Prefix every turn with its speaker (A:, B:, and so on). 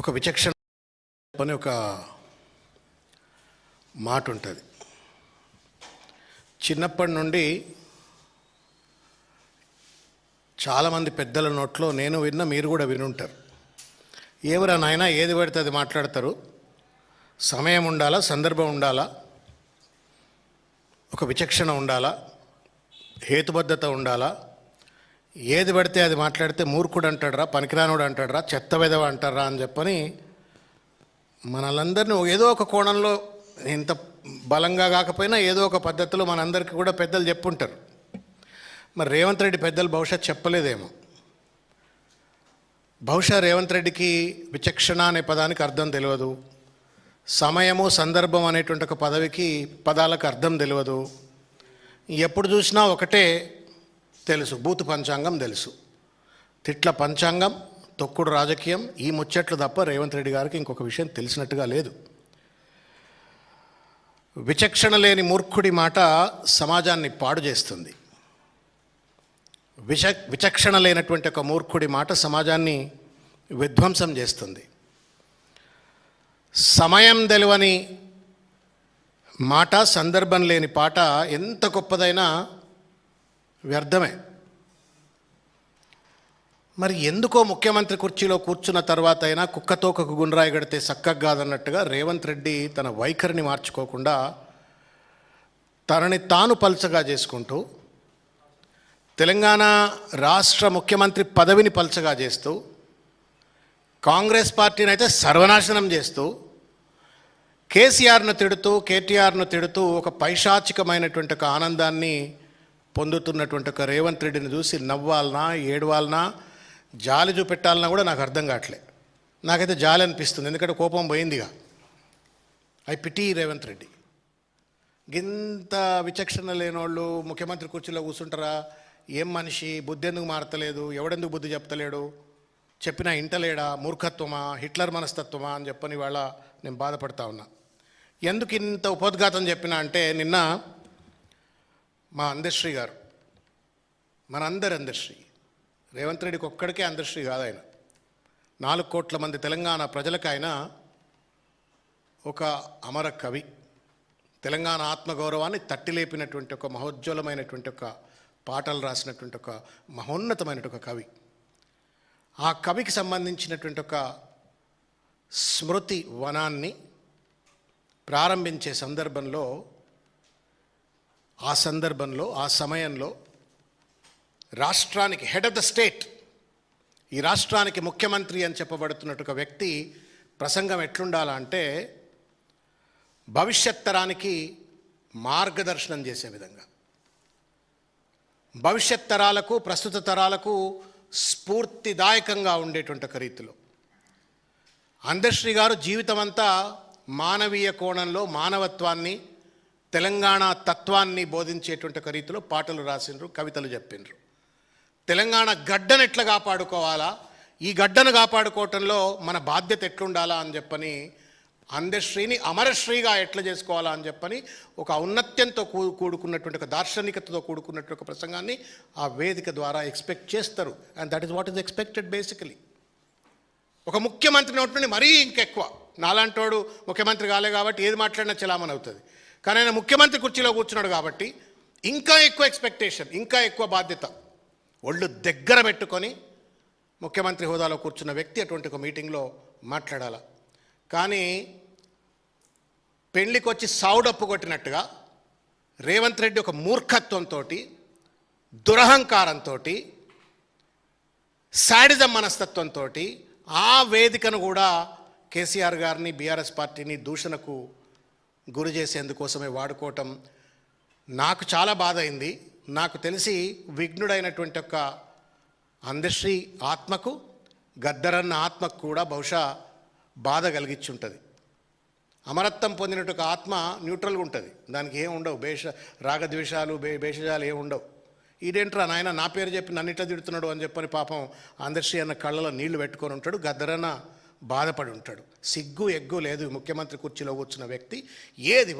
A: ఒక విచక్షణ అని ఒక మాట ఉంటుంది. చిన్నప్పటి నుండి చాలామంది పెద్దల నోట్లో నేను విన్నా, మీరు కూడా వినుంటారు. ఎవరా నాయన ఏది పడితే అది మాట్లాడతారు, సమయం ఉండాలా, సందర్భం ఉండాలా, ఒక విచక్షణ ఉండాలా, హేతుబద్ధత ఉండాలా, ఏది పడితే అది మాట్లాడితే మూర్ఖుడు అంటాడరా, పనికిరానుడు అంటాడరా, చెత్త వెదవ అంటారా అని చెప్పని మనలందరినీ ఏదో ఒక కోణంలో, ఇంత బలంగా కాకపోయినా ఏదో ఒక పద్ధతిలో మనందరికీ కూడా పెద్దలు చెప్పుంటారు. మరి రేవంత్ రెడ్డి పెద్దలు బహుశా చెప్పలేదేమో. బహుశా రేవంత్ రెడ్డికి విచక్షణ అనే పదానికి అర్థం తెలియదు, సమయము సందర్భం అనేటువంటి ఒక పదాలకు అర్థం తెలియదు. ఎప్పుడు చూసినా ఒకటే తెలుసు, బూతు పంచాంగం తెలుసు, తిట్ల పంచాంగం, తొక్కుడు రాజకీయం, ఈ ముచ్చట్లు తప్ప రేవంత్ రెడ్డి గారికి ఇంకొక విషయం తెలిసినట్టుగా లేదు. విచక్షణ లేని మూర్ఖుడి మాట సమాజాన్ని పాడు చేస్తుంది. విచక్షణ లేనటువంటి ఒక మూర్ఖుడి మాట సమాజాన్ని విధ్వంసం చేస్తుంది. సమయం తెలియని మాట, సందర్భం లేని పాట ఎంత గొప్పదైనా వ్యర్థమే. మరి ఎందుకో ముఖ్యమంత్రి కుర్చీలో కూర్చున్న తర్వాత అయినా కుక్కతోకకు గుండ్రాయి గడితే చక్కగా కాదన్నట్టుగా రేవంత్ రెడ్డి తన వైఖరిని మార్చుకోకుండా తనని తాను పల్చగా చేసుకుంటూ, తెలంగాణ రాష్ట్ర ముఖ్యమంత్రి పదవిని పల్చగా చేస్తూ, కాంగ్రెస్ పార్టీని అయితే సర్వనాశనం చేస్తూ, కేసీఆర్ను తిడుతూ, కేటీఆర్ను తిడుతూ ఒక పైశాచికమైనటువంటి ఒక ఆనందాన్ని పొందుతున్నటువంటి ఒక రేవంత్ రెడ్డిని చూసి నవ్వాలనా, ఏడవాలనా, జాలి చూపెట్టాలన్నా కూడా నాకు అర్థం కావట్లే. నాకైతే జాలి అనిపిస్తుంది, ఎందుకంటే కోపం పోయిందిగా. I pity Revanth Reddy. ఇంత విచక్షణ లేనోళ్ళు ముఖ్యమంత్రి కుర్చీలో కూర్చుంటారా? ఏం మనిషి, బుద్ధి ఎందుకు మారతలేదు, ఎవడెందుకు బుద్ధి చెప్తలేడు, చెప్పినా ఇంటలేడా, మూర్ఖత్వమా, హిట్లర్ మనస్తత్వమా అని చెప్పని వాళ్ళ నేను బాధపడతా ఉన్నా. ఎందుకు ఇంత ఉపోద్ఘాతం చెప్పినా అంటే, నిన్న మా అందశ్రీ గారు, మనందరి అందశ్రీ, రేవంత్ రెడ్డికి ఒక్కడికే అందశ్రీ కాదు, ఆయన 4 కోట్ల మంది తెలంగాణ ప్రజలకు ఆయన ఒక అమర కవి. తెలంగాణ ఆత్మగౌరవాన్ని తట్టిలేపినటువంటి ఒక మహోజ్వలమైనటువంటి ఒక పాటలు రాసినటువంటి ఒక మహోన్నతమైనటువంటి ఒక కవి. ఆ కవికి సంబంధించినటువంటి ఒక స్మృతి వనాన్ని ప్రారంభించే సందర్భంలో, ఆ సమయంలో రాష్ట్రానికి హెడ్ ఆఫ్ ద స్టేట్, ఈ రాష్ట్రానికి ముఖ్యమంత్రి అని చెప్పబడుతున్నట్టు ఒక వ్యక్తి ప్రసంగం ఎట్లుండాలంటే, భవిష్యత్ తరానికి మార్గదర్శనం చేసే విధంగా, భవిష్యత్ తరాలకు, ప్రస్తుత తరాలకు స్ఫూర్తిదాయకంగా ఉండేటువంటి ఒక రీతిలో అందశ్రీ గారు జీవితం అంతా మానవీయ కోణంలో మానవత్వాన్ని, తెలంగాణ తత్వాన్ని బోధించేటువంటి ఒక రీతిలో పాటలు రాసిండ్రు, కవితలు చెప్పిండ్రు. తెలంగాణ గడ్డను ఎట్లా కాపాడుకోవాలా, ఈ గడ్డను కాపాడుకోవటంలో మన బాధ్యత ఎట్లుండాలా అని చెప్పని, అందశ్రీని అమరశ్రీగా ఎట్లా చేసుకోవాలా అని చెప్పని ఒక ఔన్నత్యంతో కూడుకున్నటువంటి ఒక దార్శనికతతో కూడుకున్నటువంటి ఒక ప్రసంగాన్ని ఆ వేదిక ద్వారా ఎక్స్పెక్ట్ చేస్తారు. And that is what is expected basically. ఒక ముఖ్యమంత్రి నోటి నుండి మరీ ఇంకెక్కువ, నాలాంటోడు ముఖ్యమంత్రి కాలే కాబట్టి ఏది మాట్లాడినా చలామణి అవుతుంది, కానీ ఆయన ముఖ్యమంత్రి కుర్చీలో కూర్చున్నాడు కాబట్టి ఇంకా ఎక్కువ ఎక్స్పెక్టేషన్, ఇంకా ఎక్కువ బాధ్యత. ఒళ్ళు దగ్గర పెట్టుకొని ముఖ్యమంత్రి హోదాలో కూర్చున్న వ్యక్తి అటువంటి ఒక మీటింగ్లో మాట్లాడాల. కానీ పెళ్ళికొచ్చి సావుడప్పు కొట్టినట్టుగా రేవంత్ రెడ్డి ఒక మూర్ఖత్వంతో, దురహంకారంతో, శాడిజం మనస్తత్వంతో ఆ వేదికను కూడా కేసీఆర్ గారిని, బీఆర్ఎస్ పార్టీని దూషణకు గురి చేసేందుకోసమే వాడుకోవటం నాకు చాలా బాధ అయింది. నాకు తెలిసి విఘ్నుడైనటువంటి ఒక అందశ్రీ ఆత్మకు, గద్దరన్న ఆత్మకు కూడా బహుశా బాధ కలిగించుంటుంది. అమరత్వం పొందినట్టు ఒక ఆత్మ న్యూట్రల్గా ఉంటుంది, దానికి ఏం ఉండవు, రాగద్వేషాలు, భేషజాలు ఏమి ఉండవు. ఈడేంట్రా నాయన నా పేరు చెప్పి నన్ను ఇట్లా తిడుతున్నాడు అని చెప్పని పాపం అందశ్రీ అన్న కళ్ళలో నీళ్లు పెట్టుకొని ఉంటాడు, గద్దరన్న బాధపడి ఉంటాడు. సిగ్గు ఎగ్గు లేదు ముఖ్యమంత్రి కుర్చీలో కూర్చున్న వ్యక్తి ఏది